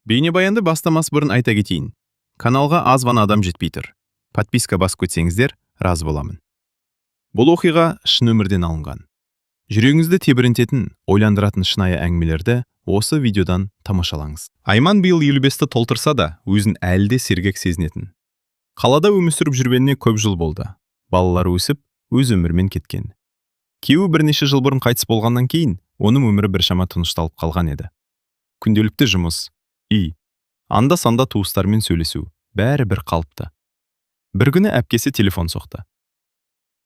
Бейнебаянды бастамас бұрын айта кетейін. Каналға аз ғана адам жетпей тұр. Подписка басып кетсеңіздер, разы боламын. Бұл оқиға шын өмірден алынған. Жүрегіңізді тебірентетін, ойландыратын шынайы әңгімелерді осы видеодан тамашалаңыз. Айман биыл 55-ті толтырса да, өзін әлі де сергек сезінетін. Қалада өмір сүріп жүргеніне көп жыл болды. Балалары өсіп, өз өмірімен кеткен. Күйеуі бірнеше жыл бұрын қайтыс болғаннан кейін, оның өмірі біршама тынышталып қалған еді. Күнделікті жұмыс, үй, анда-санда туыстармен сөйлесу, бәрі бір қалыпты. Бір күні әпкесі телефон соқты.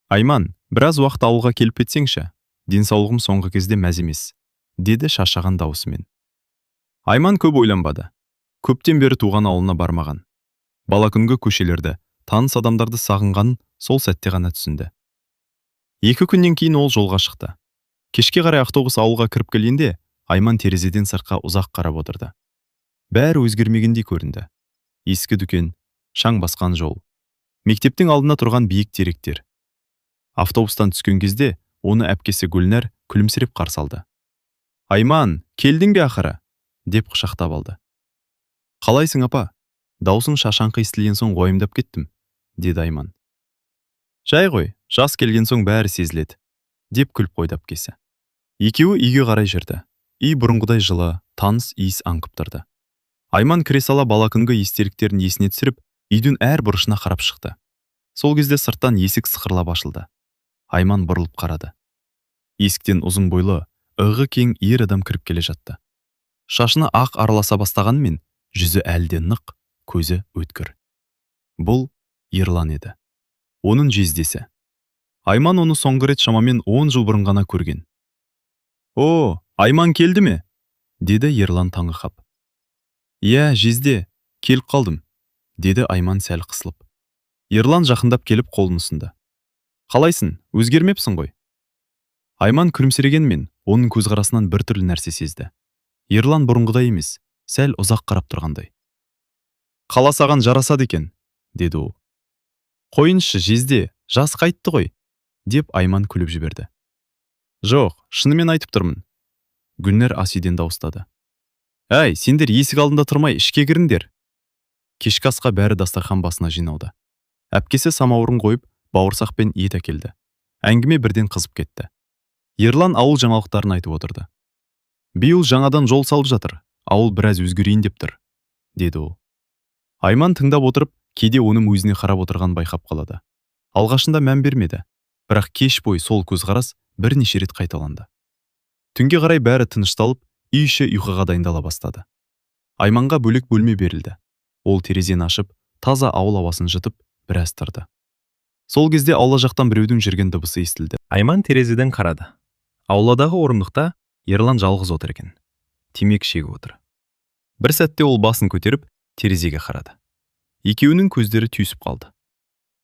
Айман, біраз уақыт ауылға келіп кетсеңші, денсаулығым соңғы кезде мәз емес, деді шаршаған даусымен. Айман көп ойланбады. Көптен бері туған ауылына бармаған. Бала күнгі көшелерді, таныс адамдарды сағынғанын сол сәтте ғана түсінді. 2 күннен кейін ол жолға шықты. Кешке қарай автобус ауылға кіріп келгенде, Айман терезеден сыртқа ұзақ қарап отырды. Бәрі өзгермегендей көрінді. Ескі дүкен, шаң басқан жол, мектептің алдына тұрған биік теректер. Автобустан түскен кезде оны әпкесі Гүлнәр күлімсіреп қарсы алды. Айман, келдің бе ақыры? Деп құшақтап алды. Қалайсың апа? Даусың шашаңқы естілген соң ойымдап кеттім, деді Айман. Жай ғой, жас келген соң бәрі сезіледі, деп күліп қойды әпкесі. Екеуі үйге қарай жүрді. Үй бұрынғыдай жылы, таныс иіс аңқып тұрды. Айман кіре сала бала күнгі естеліктерін есіне түсіріп, үйдің әр бұрышына қарап шықты. Сол кезде сырттан есік сықырлап ашылды. Айман бұрылып қарады. Есіктен ұзын бойлы, ығы кең ер адам кіріп келе жатты. Шашына ақ араласа бастағанмен, жүзі әлде нық, көзі өткір. Бұл Ерлан еді. Оның жездесі. Айман оны соңғы рет шамамен 10 жыл бұрын ғана көрген. «О, Айман келді ме?» деді Ерлан таңырқап. «Иә, жезде, келіп қалдым», деді Айман сәл қысылып. Ерлан жақындап келіп қолын ұсынды. «Қалайсың, өзгермепсің ғой?» Айман күлімсірегенмен, оның көзқарасынан бір түрлі нәрсе сезді. Ерлан бұрынғыдай емес, сәл ұзақ қарап тұрғандай. «Қала саған жарасады екен», деді ол. «Қойыншы, жезде, жас қайтты ғой», деп Айман күліп жіберді. «Жоқ, шынымен айтып тұрмын», Гүлнәр ас үйден дауыстады. «Әй, сендер есік алдында тұрмай ішке кіріңдер». Кешкі асқа бәрі дастархан басына жинауда. Әпкесі самауырын қойып, бауырсақ пен ет әкелді. Әңгіме бірден қызып кетті. Ерлан ауыл жаңалықтарын айтып отырды. «Биыл жаңадан жол салып жатыр, ауыл біраз өзгерейін деп тұр», деді ол. Айман тыңдап отырып, кейде оның өзіне қарап отырған байқап қалады. Алғашында мән бермеді, бірақ кеш бойы сол көзқарас бірнеше рет қайталанды. Түнге қарай бәрі тынышталып, үй іші ұйқыға дайындала бастады. Айманға бөлек бөлме берілді. Ол терезені ашып, таза ауыл ауасын жұтып, біраз тұрды. Сол кезде аула жақтан біреудің жүрген дыбысы естілді. Айман терезеден қарады. Ауладағы орындықта Ерлан жалғыз отыр екен. Темекі шегіп отыр. Бір сәтте ол басын көтеріп, терезеге қарады. Екеуінің көздері түйісіп қалды.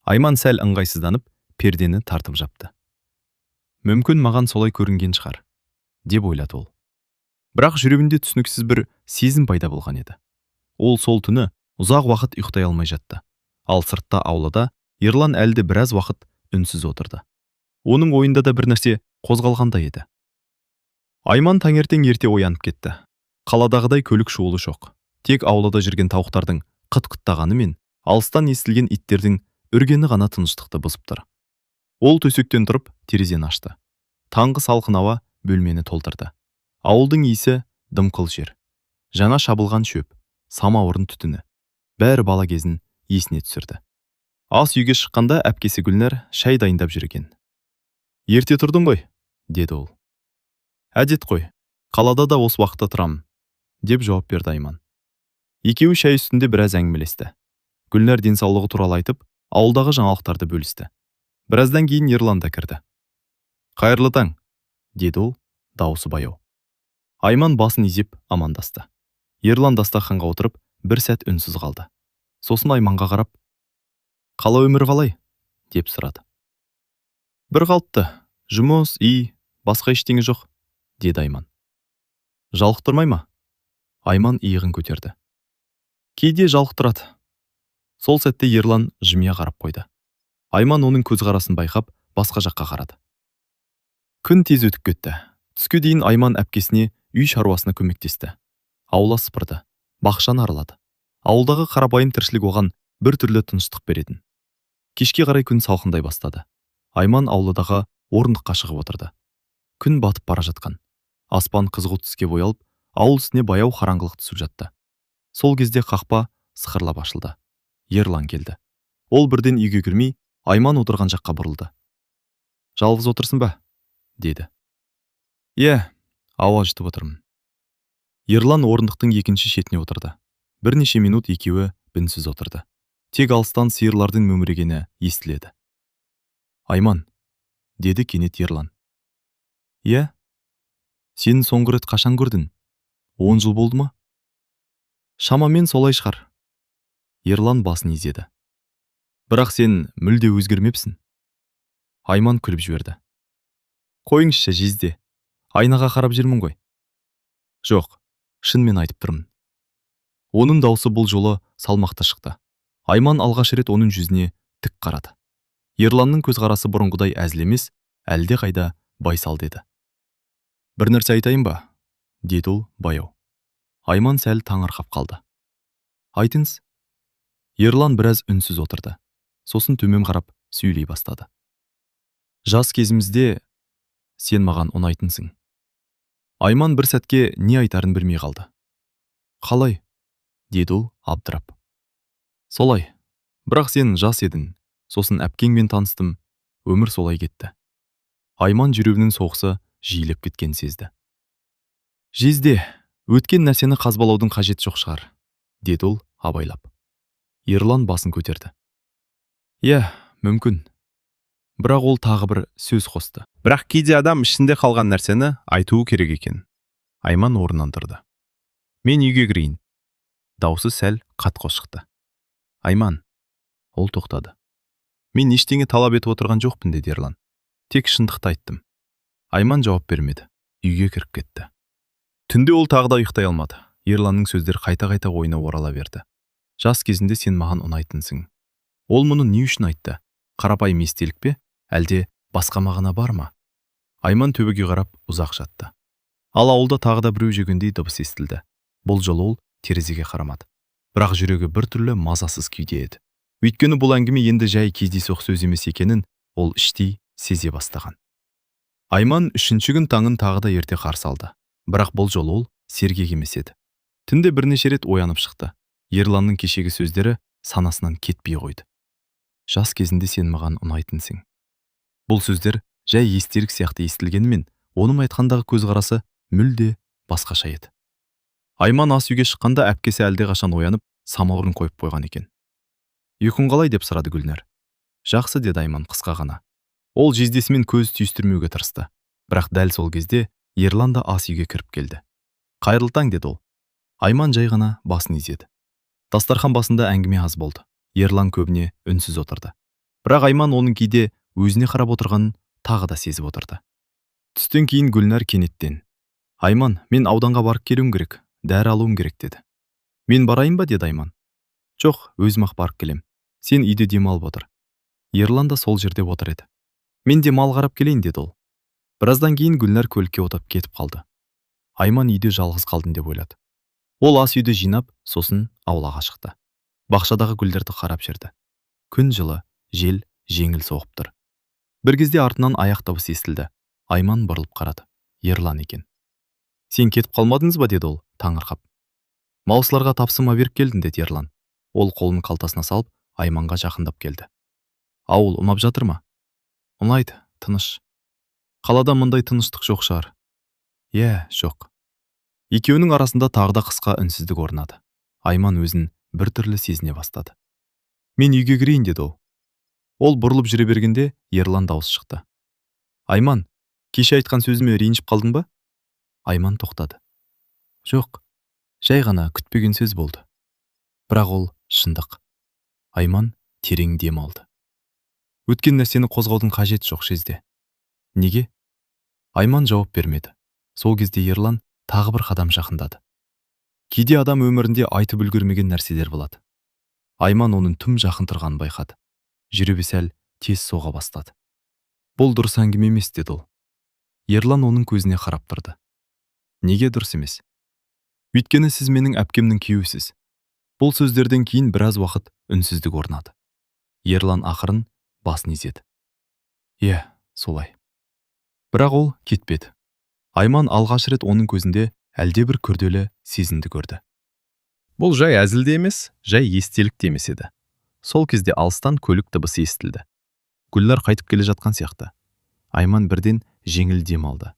Айман сәл ыңғайсызданып, пердені тартып жапты. Мүмкін маған солай көрінген шығар, деп ойлады ол. Бірақ жүрегінде түсініксіз бір сезім пайда болған еді. Ол сол түні ұзақ уақыт ұйықтай алмай жатты. Ал сыртта аулада Ерлан әлде біраз уақыт үнсіз отырды. Оның ойында да бір нәрсе қозғалғандай еді. Айман таңертең ерте оянып кетті. Қаладағыдай көлік шуылы жоқ. Тек аулада жүрген тауықтардың қыт-қыттағаны мен алыстан естілген иттердің үргені ғана тыныштықты бұзып тұр. Ол төсектен тұрып, терезені ашты. Таңғы салқын ауа бөлмені толтырды. Ауылдың иісі дымқыл жер. Жаңа шабылған шөп, самауырын түтіні. Бәрі бала кезін есіне түсірді. Ас үйге шыққанда әпкесі Гүлнәр шай дайындап жүрген. «Ерте тұрдың ғой», деді ол. «Әдет қой, қалада да осы уақытта тұрамын», деп жауап берді Айман. Екеуі шай үстінде біраз әңгімелесті. Гүлнәр денсаулығы туралы айтып, ауылдағы жаңалықтарды бөлісті. Біраздан кейін Ерлан да кірді. «Қайырлы таң», деді ол, дауысы баяу. Айман басын изеп амандасты. Ерлан дастарханға отырып, бір сәт үнсіз қалды. Сосын Айманға қарап, «Қала өмір қалай?» деп сұрады. «Бір қалыпты, жұмыс, үй, басқа ештеңе жоқ», деді Айман. «Жалықтырмай ма?» Айман иығын көтерді. «Кейде жалықтырады». Сол сәтте Ерлан жымия қарап қойды. Айман оның көзқарасын байқап, басқа жаққа қарады. Күн тез өтіп кетті. Түске дейін Айман әпкесіне үй шаруасына көмектесті. Аула сыпырды. бақшаны аралады. Ауылдағы қарапайым тіршілік оған бір түрлі тыныштық беретін. Кешке қарай күн салқындай бастады. Айман ауладағы орындыққа шығып отырды. Күн батып бара жатқан. Аспан қызғылт түске боялып, ауыл үстіне баяу қараңғылық түсіп жатты. Сол кезде қақпа сықырлап ашылды. Ерлан келді. Ол бірден үйге кірмей, Айман отырған жаққа бұрылды. Жалғыз отырсың ба? Деді. Иә, ауа жұтып отырмын. Ерлан орындықтың екінші шетіне отырды. Бірнеше минут екеуі үнсіз отырды. Тек алыстан сиырлардың мөңірегені естіледі. Айман, деді кенет Ерлан. Иә? Сен соңғы рет қашан көрдің? 10 жыл болды ма? Шамамен солай шығар. Ерлан басын изеді. Бірақ сен мүлде өзгермепсің. Айман күліп жіберді. Қойыңызшы, жезде. Айнаға қарап жүрмін ғой. Жоқ, шынымен айтып тұрмын. Оның даусы бұл жолы салмақты шықты. Айман алғаш рет оның жүзіне тік қарады. Ерланның көзқарасы бұрынғыдай әзіл емес, әлде қайда байсал деді. Бір нәрсе айтайын ба? Деді ол баяу. Айман сәл таңырқап қалды. Айтыңыз. Ерлан біраз үнсіз отырды. Сосын төмен қарап сөйлей бастады. Жас кезімізде сен маған ұнайтынсың. Айман бір сәтке не айтарын білмей қалды. Қалай? Деді ол абдырап. Солай. Бірақ сен жас едің. Сосын әпкеңмен таныстым. Өмір солай кетті. Айман жүрегінің соғысы жиілеп кеткен сезді. Жезде, өткен нәрсені қазбалаудың қажеті жоқ шығар, деді ол абайлап. Ерлан басын көтерді. Иә, мүмкін. Бірақ ол тағы бір сөз қосты. Бірақ кейде адам ішінде қалған нәрсені айтуы керек екен. Айман орнынан тұрды. Мен үйге кірейін. Даусы сәл қатқыл шықты. Айман. Ол тоқтады. Мен ештеңе талап етіп отырған жоқпын, деді Ерлан. Тек шындықты айттым. Айман жауап бермеді. Үйге кіріп кетті. Түнде ол тағы да ұйықтай алмады. Ерланның сөздері қайта-қайта ойына орала берді. Жас кезінде сен маған ұнайтынсың. Ол мұны не үшін айтты? Қарапайым естелік пе? Әлде басқа мағына бар ма? Айман төбеге қарап ұзақ жатты. Ал ауылда тағы да біреу жүргендей дыбыс естілді. Бұл жолы ол терезеге қарамады. Бірақ жүрегі бір түрлі мазасыз күйде еді. Өйткені бұл әңгіме енді жай кездейсоқ сөз емес екенін ол іштей сезе бастаған. Айман үшінші күн таңын тағы да ерте қарсы алды. Бірақ бұл жолы ол сергек емес еді. Түнде бірнеше рет оянып шықты. Ерланның кешегі сөздері санасынан кетпей қойды. Жас кезінде сен маған ұнайтынсың. Бұл сөздер жай естелік сияқты естілгенімен, оның айтқандағы көзқарасы мүлде басқаша еді. Айман ас үйге шыққанда әпкесі әлдеқашан оянып, самауырын қойып қойған екен. Ұйқың қалай деп сұрады Гүлнәр. Жақсы, деді Айман қысқа ғана. Ол жездесімен көз түйістірмеуге тырысты. Бірақ дәл сол кезде Ерлан да ас үйге кіріп келді. Қайырлы таң, деді ол. Айман жай ғана басын изеді. Дастархан басында әңгіме аз болды. Ерлан көбіне үнсіз отырды. Бірақ Айман оның кейде өзіне қарап отырғанын тағы да сезіп отырды. Түстен кейін Гүлнәр кенеттен: Айман, мен ауданға барып келуім керек, дәрі алуым керек, деді. Мен барайын ба, деді Айман. Жоқ, өзім-ақ барып келем. Сен үйде демалып отыр. Ерлан да сол жерде отыр еді. Мен де мал қарап келейін, деді ол. Біраздан кейін Гүлнәр көлікке отырып кетіп қалды. Айман үйде жалғыз қалдым деп ойлады. Ол ас үйді жинап, сосын аулаға шықты. Бақшадағы гүлдерді қарап жүрді. Күн жылы, жел жеңіл соғып тұр. Бір кезде артынан аяқ дыбысы естілді. Айман бұрылып қарады. Ерлан екен. Сен кетіп қалмадыңыз ба, деді ол таңырқап. Маусыларға тапсырма беріп келдім, деді Ерлан. Ол қолын қалтасына салып, Айманға жақындап келді. Ауыл ұнап жатыр ма? Ұнайды, тыныш. Қалада мұндай тыныштық жоқ шығар. Иә, жоқ. Екеуінің арасында тағы да қысқа үнсіздік орнады. Айман өзін бір түрлі сезіне бастады. Мен үйге кірейін, деді ол. Ол бұрылып жүре бергенде Ерлан дауыс шықты. Айман, кеше айтқан сөзіме ренжіп қалдың ба? Айман тоқтады. Жоқ, жай ғана күтпеген сөз болды. Бірақ ол шындық. Айман терең дем алды. Өткен нәрсені қозғаудың қажеті жоқ, жезде. Неге? Айман жауап бермеді. Сол кезде Ерлан тағы бір қадам жақындады. Кейде адам өмірінде айтып үлгермеген нәрселер болады. Айман оның тым жақын тұрғанын байқады. Жүрегі сәл тез соға бастады. Бұл дұрыс әңгіме емес, деді ол. Ерлан оның көзіне қарап тұрды. Неге дұрыс емес? Өйткені сіз менің әпкемнің күйеуісіз. Бұл сөздерден кейін біраз уақыт үнсіздік орнады. Ерлан ақырын басын изеді. Иә, солай. Бірақ ол кетпеді. Айман алғаш рет оның көзінде әлдебір күрделі сезімді көрді. Бұл жай әзілде емес, жай естелікте емес еді. Сол кезде алыстан көлік дыбысы естілді. Гүлнар қайтып келе жатқан сияқты. Айман бірден жеңіл дем алды.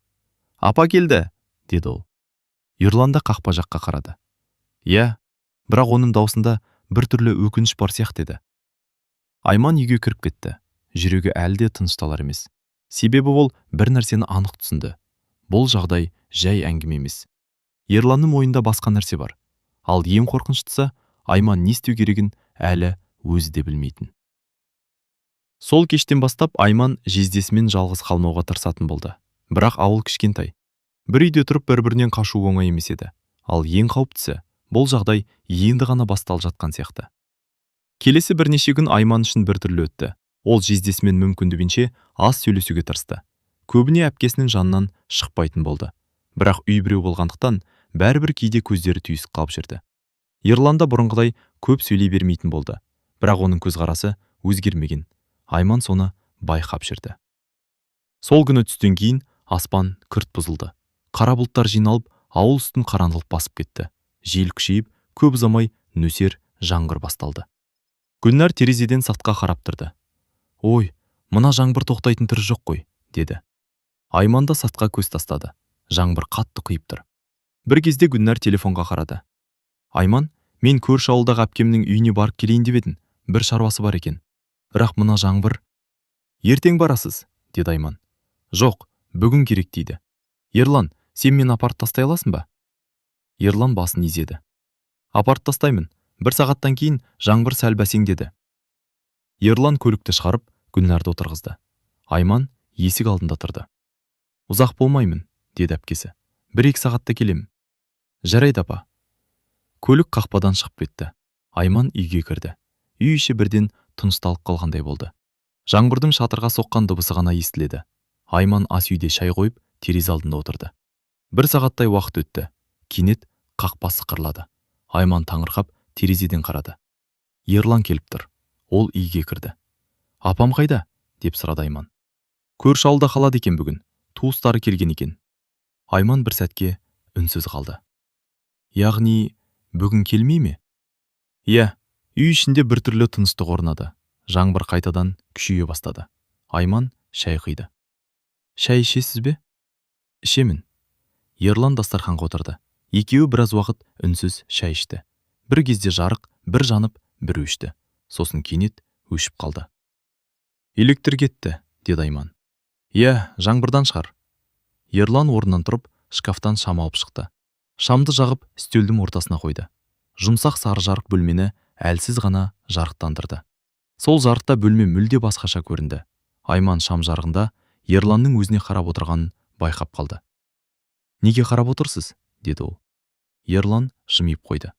Апа келді, деді ол. Ерлан да қақпа жаққа қарады. Иә, бірақ оның даусында бір түрлі өкініш бар сияқты еді. Айман үйге кіріп кетті. Жүрегі әлі де тынышталар емес. Себебі ол бір нәрсені анық түсінді. Бұл жағдай жай әңгіме емес. Ерланның мойнында басқа нәрсе бар. Ал ең қорқыныштысы, Айман не істеу керегін әлі өзі де білмейтін. Сол кештен бастап Айман жездесімен жалғыз қалмауға тырысатын болды. Бірақ ауыл кішкентай. Бір үйде тұрып бір-бірінен қашу оңай емес еді. Ал ең қауіптісі, бұл жағдай енді ғана басталып жатқан сияқты. Келесі бірнеше күн Айман үшін біртүрлі өтті. Ол жездесімен мүмкіндігінше аз сөйлесуге тырысты. Көбіне әпкесінің жанынан шықпайтын болды. Бірақ үй біреу болғандықтан бәрібір кейде көздері түйісіп қалып жүрді. Ерлан да бұрынғыдай көп сөйлей бермейтін болды. Бірақ оның көзқарасы өзгермеген. Айман соны байқап жүрді. Сол күні түстен кейін аспан күрт бұзылды. Қара бұлттар жиналып, ауыл үстін қараңғылық басып кетті. Жел күшейіп, көп ұзамай нөсер жаңбыр басталды. Гүлнар терезеден сыртқа қарап тұрды. Ой, мына жаңбыр тоқтайтын түрі жоқ қой, деді. Айман да сыртқа көз тастады. Жаңбыр қатты құйып тұр. Бір кезде Гүлнар телефонға қарады. Айман, мен көрші ауылдағы әпкемнің үйіне барып келейін деп едім. Бір шаруасы бар екен. Бірақ мына жаңбыр... Ертең барасыз, деді Айман. Жоқ, бүгін керек дейді. Ерлан, сен мені апарып тастай аласың ба? Ерлан басын изеді. Апарып тастаймын. Бір сағаттан кейін жаңбыр сәл бәсеңдеді. Ерлан көлікті шығарып, Гүлнарды отырғызды. Айман есік алдында тұрды. Ұзақ болмаймын, деді әпкесі. 1-2 сағатта келемін. Жарайды апа. Көлік қақпадан шығып кетті. Айман үйге кірді. Үй іші бірден тынышталып қалғандай болды. Жаңбырдың шатырға соққан дыбысы ғана естіледі. Айман ас үйде шай қойып, терезе алдында отырды. 1 сағаттай уақыт өтті. Кенет қақпа сықырлады. Айман таңырқап терезеден қарады. Ерлан келіп тұр. Ол үйге кірді. Апам қайда? Деп сұрады Айман. Көрші ауылда қалады екен бүгін. Туыстары келген екен. Айман бір сәтке үнсіз қалды. Яғни, бүгін келмей ме? Иә, үй ішінде бір түрлі тыныштық орнады. Жаңбыр қайтадан күшейе бастады. Айман шай құйды. Шай ішесіз бе? Ішемін. Ерлан дастарханға отырды. Екеуі біраз уақыт үнсіз шай ішті. Бір кезде жарық, бір жанып, бір өшті. Сосын кенет өшіп қалды. Электр кетті, деді Айман. Иә, жаңбырдан шығар. Ерлан орнынан тұрып, шкафтан шам алып шықты. Шамды жағып, үстелдің ортасына қойды. Жұмсақ сары жарық бөлмені әлсіз ғана жарықтандырды. Сол жарықта бөлме мүлде басқаша көрінді. Айман шам жарығында Ерланның өзіне қарап отырғанын байқап қалды. Неге қарап отырсыз? Деді ол. Ерлан жымиып қойды.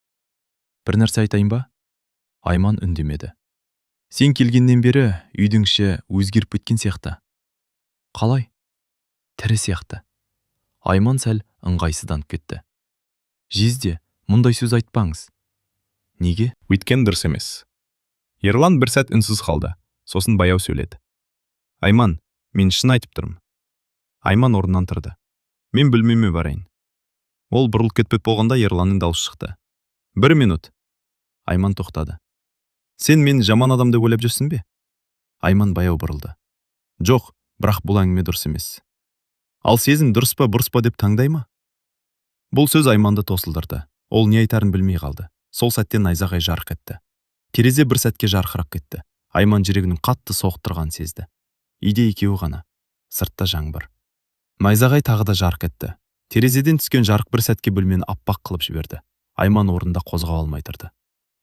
Бір нәрсе айтайын ба? Айман үндемеді. Сен келгеннен бері үйдің іші өзгеріп кеткен сияқты. Қалай? Тірі сияқты. Айман сәл ыңғайсызданып кетті. Жезде, мұндай сөз айтпаңыз. Неге? Өйткен дұрыс емес. Ерлан бір сәт үнсіз қалды, сосын баяу сөйледі. Айман, мен шын айтып тұрмын. Айман орнынан тұрды. Мен бөлмеме барайын. Ол бұрылып кетпек болғанда Ерланның даусы шықты. 1 минут. Айман тоқтады. Сен мен жаман адам деп ойлап жүрсің бе? Айман баяу бұрылды. Жоқ, бірақ бұл әңгіме дұрыс емес. Ал сезім дұрыс па, бұрыс па деп таңдай ма? Бұл сөз Айманды тосылдырды. Ол не айтарын білмей қалды. Сол сәттен найзағай жарқ етті. Терезе бір сәтке жарқырап кетті. Айман жүрегінің қатты соғып тұрғанын сезді. Үйде екеуі ғана. Сыртта жаңбыр. Найзағай тағы да жарқ етті. Терезеден түскен жарық бір сәтке бөлмені аппақ қылып жіберді. Айман орнында қозғала алмай тұрды.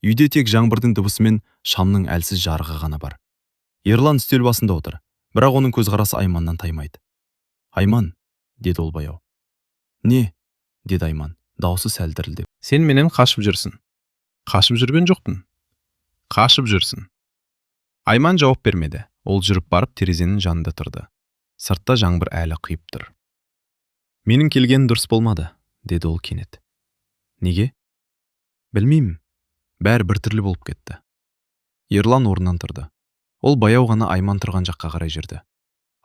Үйде тек жаңбырдың дыбысы мен шамның әлсіз жарығы ғана бар. Ерлан үстел басында отыр, бірақ оның көзқарасы Айманнан таймайды. Айман, деді ол баяу. Не? Деді Айман, даусы сәл дірілдеп. Сен менен қашып жүрсің. Қашып жүрген жоқпын. Қашып жүрсің. Айман жауап бермеді. Ол жүріп барып терезенің жанында тұрды. Сыртта жаңбыр әлі құйып тұр. Менің келгенім дұрыс болмады, деді ол кенет. Неге? Білмеймін. Бәрі біртүрлі болып кетті. Ерлан орнынан тұрды. Ол баяу ғана Айман тұрған жаққа қарай жүрді.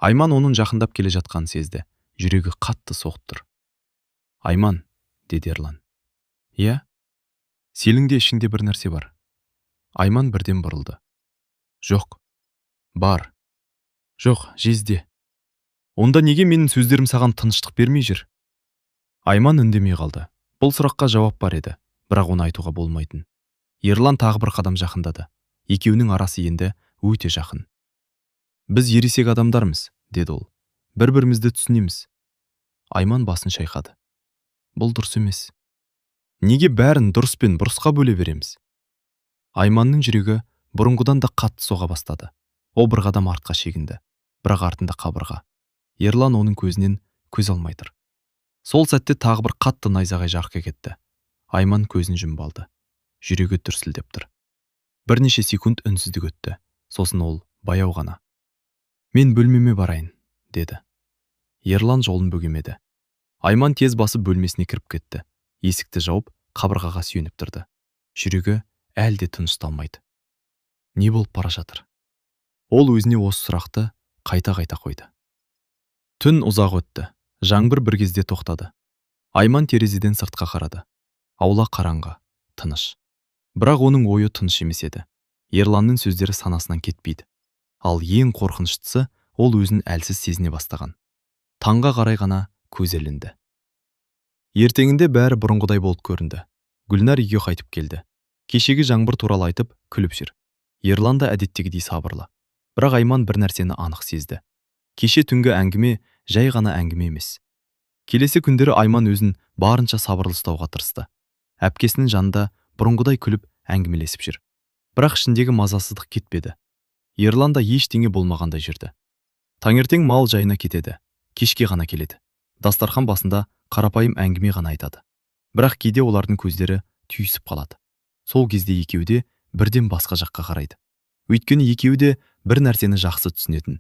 Айман оның жақындап келе жатқанын сезді. Жүрегі қатты соғып тұр. Айман, деді Ерлан. Иә? Сенің де ішіңде бір нәрсе бар. Айман бірден бұрылды. Жоқ. Бар. Жоқ, жезде. Онда неге менің сөздерім саған тыныштық бермей жүр? Айман үндемей қалды. Бұл сұраққа жауап бар еді, бірақ оны айтуға болмайтын. Ерлан тағы бір қадам жақындады. Екеуінің арасы енді өте жақын. Біз ересек адамдармыз, деді ол. Бір-бірімізді түсінеміз. Айман басын шайқады. Бұл дұрыс емес. Неге бәрін дұрыс пен бұрысқа бөле береміз? Айманның жүрегі бұрынғыдан да қатты соға бастады. Ол бір қадам артқа шегінді, бірақ артында қабырға. Ерлан оның көзінен көз алмай тұр. Сол сәтте тағы бір қатты найзағай жарқ кетті. Айман көзін жұмып алды. Жүрегі дүрсілдеп тұр. Бірнеше секунд үнсіздік өтті. Сосын ол баяу ғана: Мен бөлмеме барайын, деді. Ерлан жолын бөгемеді. Айман тез басып бөлмесіне кіріп кетті. Есікті жауып, қабырғаға сүйеніп тұрды. Жүрегі әлде тынышталмайды. Не болып бара жатыр? Ол өзіне осы сұрақты қайта-қайта қойды. Түн ұзақ өтті. Жаңбыр бір кезде тоқтады. Айман терезеден сыртқа қарады. Аула қараңғы, тыныш. Бірақ оның ойы тыныш емес еді. Ерланның сөздері санасынан кетпейді. Ал ең қорқыныштысы, ол өзін әлсіз сезіне бастаған. Таңға қарай ғана көз ілінді. Ертеңінде бәрі бұрынғыдай болып көрінді. Гүлнар үйге қайтып келді. Кешегі жаңбыр туралы айтып, күліп жүр. Ерлан да әдеттегідей сабырлы. Бірақ Айман бір нәрсені анық сезді. Кеше түнгі әңгіме жай ғана әңгіме емес. Келесі күндері Айман өзін барынша сабырлы ұстауға тырысты. Әпкесінің жанында бұрынғыдай күліп әңгімелесіп жүр. Бірақ ішіндегі мазасыздық кетпеді. Ерлан да ештеңе болмағандай жүрді. Таңертең мал жайына кетеді. Кешке ғана келеді. Дастархан басында қарапайым әңгіме ғана айтады. Бірақ кейде олардың көздері түйісіп қалады. Сол кезде екеуі де бірден басқа жаққа қарайды. Өйткені екеуі де бір нәрсені жақсы түсінетін.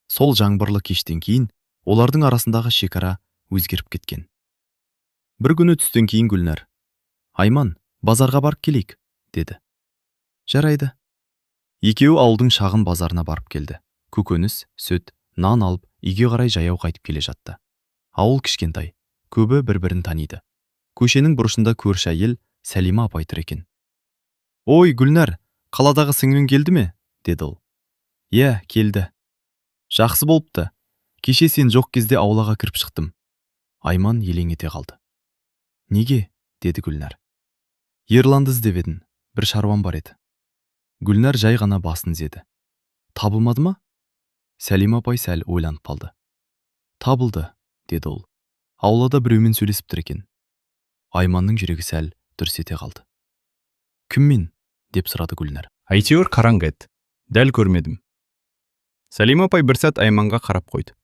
Сол жаңбырлы кештен кейін олардың арасындағы шекара өзгеріп кеткен. Бір күні түстен кейін Гүлнар: Айман, базарға барып келейік, деді. Жарайды. Екеуі ауылдың шағын базарына барып келді. Көкөніс, сүт, нан алып, үйге қарай жаяу қайтып келе жатты. Ауыл кішкентай, көбі бір-бірін таниды. Көшенің бұрышында көрші әйел Сәлима апай тұр екен. Ой, Гүлнар, қаладағы сіңлің келді ме? Деді ол. Иә, келді. Жақсы болыпты. Кеше сен жоқ кезде аулаға кіріп шықтым. Айман елең ете қалды. Неге? Деді Гүлнар. Ерланды іздеп едім. Бір шаруам бар еді. Гүлнар жай ғана басын изеді. Табылмады ма? Сәлима апай сәл ойланып қалды. Табылды, деді ол. Аулада біреумен сөйлесіп тұр екен. Айманның жүрегі сәл дүрс ете қалды. Кіммен? Деп сұрады Гүлнар. Әйтеуір қараңғы еді. Дәл көрмедім. Сәлима апай бір сәт Айманға қарап қойды.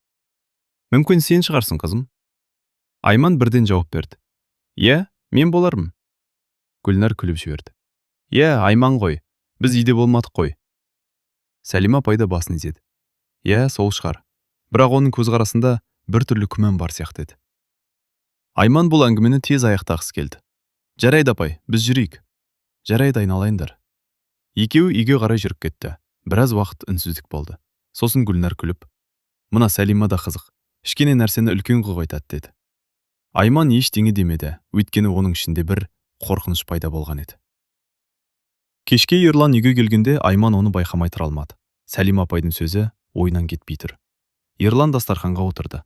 Мүмкін сен шығарсың, қызым? Айман бірден жауап берді. Иә, мен болармын. Гүлнар күліп жіберді. Иә, Айман ғой. Біз үйде болмадық қой. Сәлима апай да басын изеді. Иә, сол шығар. Бірақ оның көзқарасында бір түрлі күмән бар сияқты еді. Айман бұл әңгімені тез аяқтағысы келді. Жарайды апай, біз жүрейік. Жарайды, айналайындар. Екеуі үйге қарай жүріп кетті. Біраз уақыт үнсіздік болды. Сосын Гүлнар күліп: Мына Сәлима да қызық. Кішкене нәрсені үлкен қылып айтады, деді. Айман ештеңе демеді, өйткені оның ішінде бір қорқыныш пайда болған еді. Кешке Ерлан үйге келгенде Айман оны байқамай тұра алмады. Сәлима апайдың сөзі ойынан кетпей тұр. Ерлан дастарханға отырды.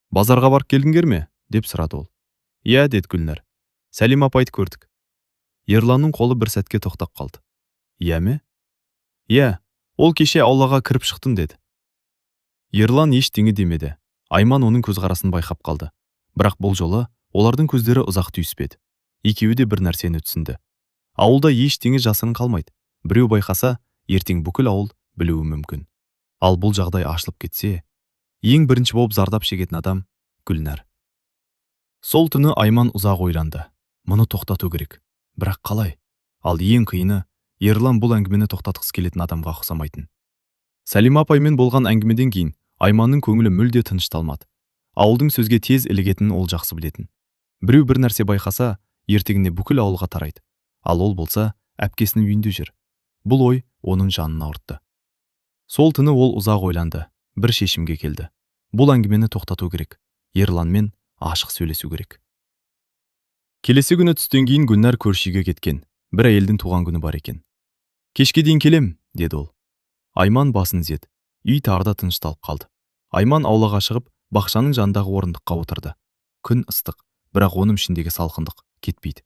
Базарға барып келдіңдер ме? Деп сұрады ол. Иә, деді Гүлнар. Сәлима апайды көрдік. Ерланның қолы бір сәтке тоқтап қалды. Иә ме? Иә, ол кеше аулаға кіріп шықтым, деді. Ерлан ештеңе демеді. Айман оның көзқарасын байқап қалды. Бірақ бұл жолы олардың көздері ұзақ түйіспеді. Екеуі де бір нәрсені түсінді. Ауылда ештеңе жасырын қалмайды. Біреу байқаса, ертең бүкіл ауыл білуі мүмкін. Ал бұл жағдай ашылып кетсе, ең бірінші болып зардап шегетін адам Гүлнар. Сол түні Айман ұзақ ойланды. Мұны тоқтату керек. Бірақ қалай? Ал ең қиыны, Ерлан бұл әңгімені тоқтатқысы келетін адамға ұқсамайтын. Сәлима апаймен болған әңгімеден кейін Айманның көңілі мүлде тынышталмады. Ауылдың сөзге тез ілігетінін ол жақсы білетін. Біреу бір нәрсе байқаса, ертеңіне бүкіл ауылға тарайды, ал ол болса әпкесінің үйінде жүр. Бұл ой оның жанын ауыртты. Сол түні ол ұзақ ойланды, бір шешімге келді. Бұл әңгімені тоқтату керек. Ерланмен ашық сөйлесу керек. Келесі күні түстен кейін Гүлнар көрші үйге кеткен. Бір әйелдің туған күні бар екен. Кешке дейін келем, деді ол. Айман басын изеді. Үй тағы да тынышталып қалды. Айман аулаға шығып, бақшаның жанындағы орындыққа отырды. Күн ыстық, бірақ оның ішіндегі салқындық кетпейді.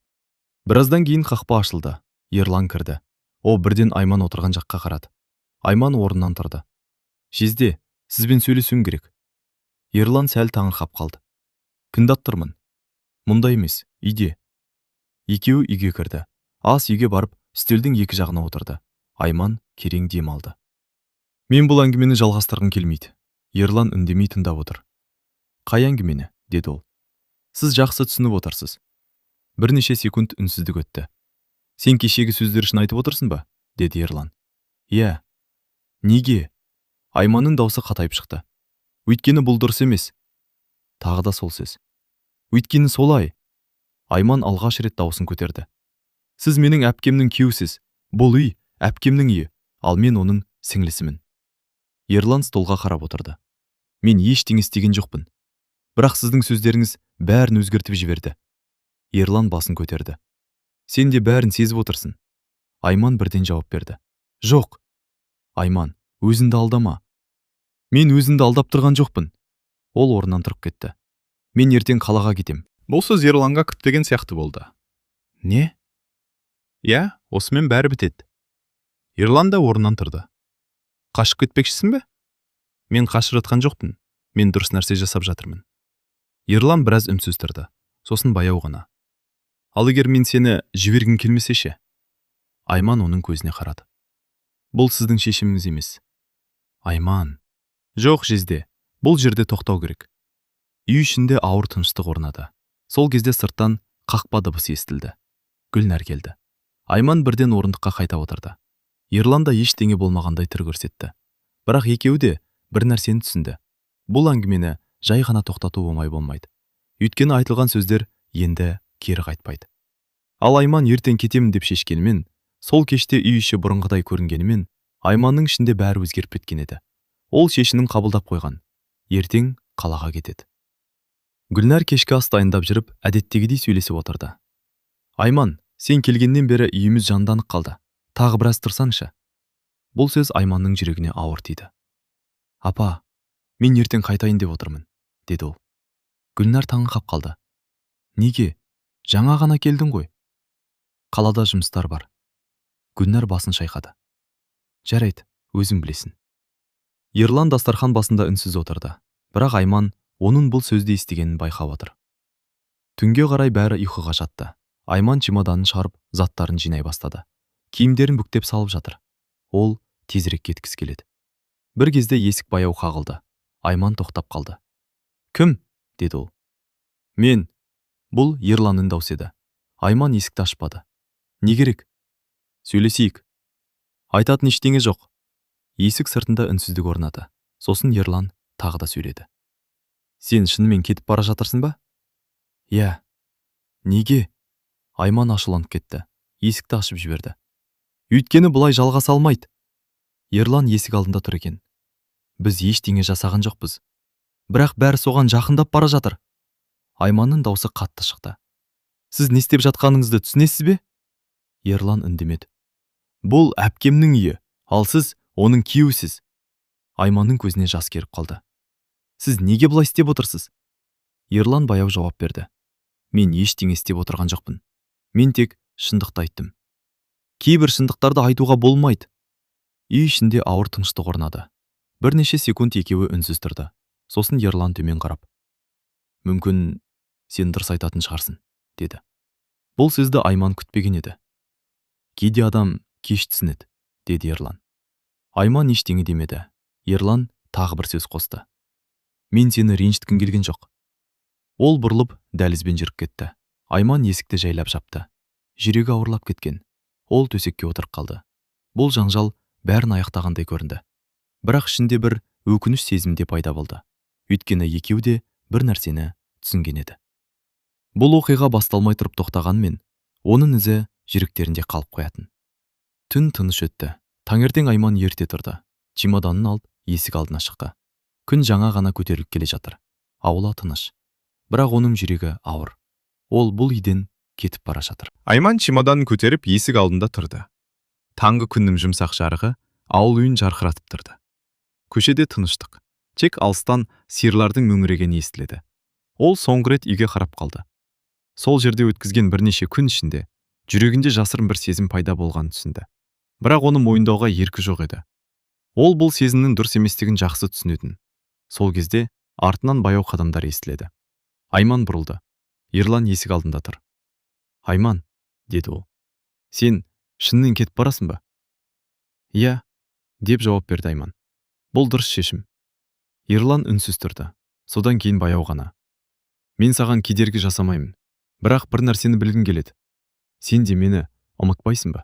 Біраздан кейін қақпа ашылды. Ерлан кірді. О бірден Айман отырған жаққа қарады. Айман орнынан тұрды. Жезде, сізбен сөйлесуім керек. Ерлан сәл таңырқап қалды. Тыңдап тұрмын. Мұнда емес, үйде. Екеуі үйге кірді. Ас үйге барып, үстелдің екі жағына отырды. Айман керең дем алды. Мен бұл әңгімені жалғастырғым келмейді. Ерлан үндемей тыңдап отыр. Қай әңгімені, деді ол. Сіз жақсы түсініп отырсыз. Бірнеше секунд үнсіздік өтті. Сен кешегі сөздер үшін айтып отырсың ба, деді Ерлан. Иә. Неге? Айманның даусы қатайып шықты. Өйткені бұл дұрыс емес. Тағы да сол сөз. Өйткені солай. Айман алғаш рет даусын көтерді. Сіз менің әпкемнің күйеусіз. Бұл үй әпкемнің үйі, ал мен оның сіңлісімін. Ерлан столға қарап отырды. Мен ештеңе істеген жоқпын. Бірақ сіздің сөздеріңіз бәрін өзгертіп жіберді. Ерлан басын көтерді. Сен де бәрін сезіп отырсың. Айман бірден жауап берді. Жоқ. Айман, өзіңді алдама. Мен өзімді алдап тұрған жоқпын. Ол орнынан тұрып кетті. Мен ертең қалаға кетем. Бұл сөз Ерланға күтпеген сияқты болды. Не? Иә, осымен бәрі бітеді. Ерлан да орнынан тұрды. Қашып кетпекшісің бе? Мен қашып жатқан жоқпын. Мен дұрыс нәрсе жасап жатырмын. Ерлан біраз үнсіз тұрды. Сосын баяу ғана. Ал егер мен сені жібергім келмесе ше? Айман оның көзіне қарады. Бұл сіздің шешіміңіз емес. Айман. Жоқ, Жезде. Бұл жерде тоқтау керек. Үй ішінде ауыр тыныштық орнады. Сол кезде сырттан қақпа дыбысы естілді. Гүлнар келді. Айман бірден орындыққа қайта отырды. Ерлан да ештеңе болмағандай түр көрсетті. Бірақ екеуі де бір нәрсені түсінді. Бұл әңгімені жай ғана тоқтату оңай болмайды. Өйткені айтылған сөздер енді кері қайтпайды. Ал Айман ертең кетемін деп шешкенімен, сол кеште үй іші бұрынғыдай көрінгенімен, Айманның ішінде бәрі өзгеріп кеткен еді. Ол шешімін қабылдап қойған. Ертең қалаға кетеді. Гүлнар кешкі ас дайындап жүріп, әдеттегідей сөйлесіп отырды. Айман, сен келгеннен бері үйіміз жанданып қалды. Тағы біраз тұрсаңшы. Бұл сөз Айманның жүрегіне ауыр тиді. Апа, мен ертең қайтайын деп отырмын, деді ол. Гүлнар таңырқап қалды. Неге? Жаңа ғана келдің ғой. Қалада жұмыстар бар. Гүлнар басын шайқады. Жарайды, өзің білесің. Ерлан дастархан басында үнсіз отырды. Бірақ Айман оның бұл сөзді естігенін байқап отыр. Түнге қарай бәрі ұйқыға жатты. Айман чемоданын шығарып, заттарын жинай бастады. Киімдерін бүктеп салып жатыр. Ол тезірек кеткісі келеді. Бір кезде есік баяу қағылды. Айман тоқтап қалды. Кім? Деді ол. Мен. Бұл Ерланның даусы еді. Айман есікті ашпады. Не керек? Сөйлесейік. Айтатын ештеңе жоқ. Есік сыртында үнсіздік орнады. Сосын Ерлан тағы да сөйледі. Сен шынымен кетіп бара жатырсың ба? Иә. Неге? Айман ашуланып кетті. Есікті ашып жіберді. Өйткені бұлай жалғаса алмайды. Ерлан есік алдында тұр екен. Біз ештеңе жасаған жоқпыз. Бірақ бәрі соған жақындап бара жатыр. Айманның даусы қатты шықты. Сіз не істеп жатқаныңызды түсінесіз бе? Ерлан үндемеді. Бұл әпкемнің үйі, ал сіз оның күйеусіз. Айманның көзіне жас келіп қалды. Сіз неге бұлай істеп отырсыз? Ерлан баяу жауап берді. Мен ештеңе істеп отырған жоқпын. Мен тек шындықты айттым. Кейбір шындықтарды айтуға болмайды. Үй ішінде ауыр тыныштық орнады. Бірнеше секунд екеуі үнсіз тұрды. Сосын Ерлан төмен қарап. Мүмкін сен дұрыс айтатын шығарсың, деді. Бұл сөзді Айман күтпеген еді. Кейде адам кеш түсінеді, деді Ерлан. Айман ештеңе демеді. Ерлан тағы бір сөз қосты. Мен сені ренжіткім келген жоқ. Ол бұрылып дәлізбен жүріп кетті. Айман есікті жайлап жапты. Жүрегі ауырлап кеткен. Ол төсекке отырып қалды. Бұл жанжал бәрін аяқтағандай көрінді. Бірақ ішінде бір өкініш сезімде пайда болды. Өйткені екеуі де бір нәрсені түсінген еді. Бұл оқиға басталмай тұрып тоқтағанмен, оның ізі жүректерінде қалып қоятын. Түн тыныш өтті. Таңертең Айман ерте тұрды. Чемоданын алып, есік алдына шықты. Күн жаңа ғана көтеріліп келе жатыр. Аула тыныш. Бірақ оның жүрегі ауыр. Ол бұл үйден кетіп бара жатыр. Айман чемоданын көтеріп есік алдында тұрды. Таңғы күннің жұмсақ жарығы ауыл үйін жарқыратып тұрды. Көшеде тыныштық. Тек алыстан сиырлардың мөңірегені естіледі. Ол соңғы рет үйге қарап қалды. Сол жерде өткізген бірнеше күн ішінде жүрегінде жасырын бір сезім пайда болғанын түсінді. Бірақ оны мойындауға еркі жоқ еді. Ол бұл сезімнің дұрыс еместігін жақсы түсінетін. Сол кезде артынан баяу қадамдар естіледі. Айман бұрылды. Ерлан есік алдында тұр. Айман, деді ол. Сен шынымен кетіп барасың ба? Иә, деп жауап берді Айман. Бұл дұрыс шешім. Ерлан үнсіз тұрды. Содан кейін баяу ғана. Мен саған кедергі жасамаймын. Бірақ бір нәрсені білгім келеді. Сен де мені ұмытпайсың ба?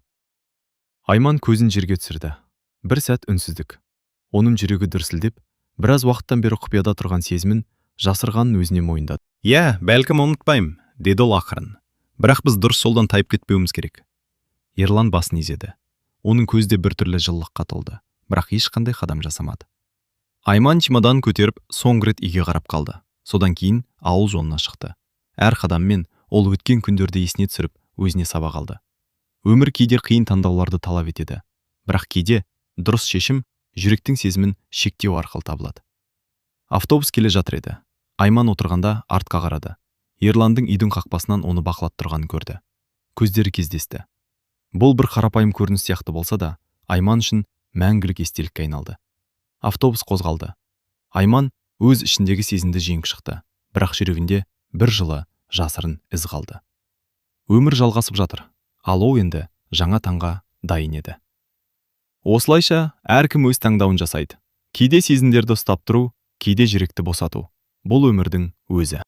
Айман көзін жерге түсірді. Бір сәт үнсіздік. Оның жүрегі дүрсілдеп, біраз уақыттан бері құпияда тұрған сезімін жасырғанын өзіне мойындады. Иә, бәлкім ұмытпаймын, деді ол ақырын. Бірақ біз дұрыс жолдан тайып кетпеуіміз керек. Ерлан басын изеді. Оның көзде біртүрлі жылылыққа толды, бірақ ешқандай қадам жасамады. Айман чемоданын көтеріп, соңғы рет үйге қарап қалды. Содан кейін ауыл жолына шықты. Әр қадаммен ол өткен күндерді есіне түсіріп, өзіне сабақ алды. Өмір кейде қиын таңдауларды талап етеді, бірақ кейде дұрыс шешім жүректің сезімін шектеу арқылы табылады. Автобус келе жатыр еді. Айман отырғанда артқа қарады. Ерландың үйдің қақпасынан оны бақылап тұрғанын көрді. Көздері кездесті. Бұл бір қарапайым көрініс сияқты болса да, Айман үшін мәңгілік естелікке айналды. Автобус қозғалды. Айман өз ішіндегі сезімді жеңіп шықты, бірақ жүрегінде бір жылы жасырын із қалды. Өмір жалғасып жатыр, ал ол енді жаңа таңға дайын еді. Осылайша әркім өз таңдауын жасайды. Кейде сезімдерді ұстап тұру, кейде жүректі босату. Бұл өмірдің өзі.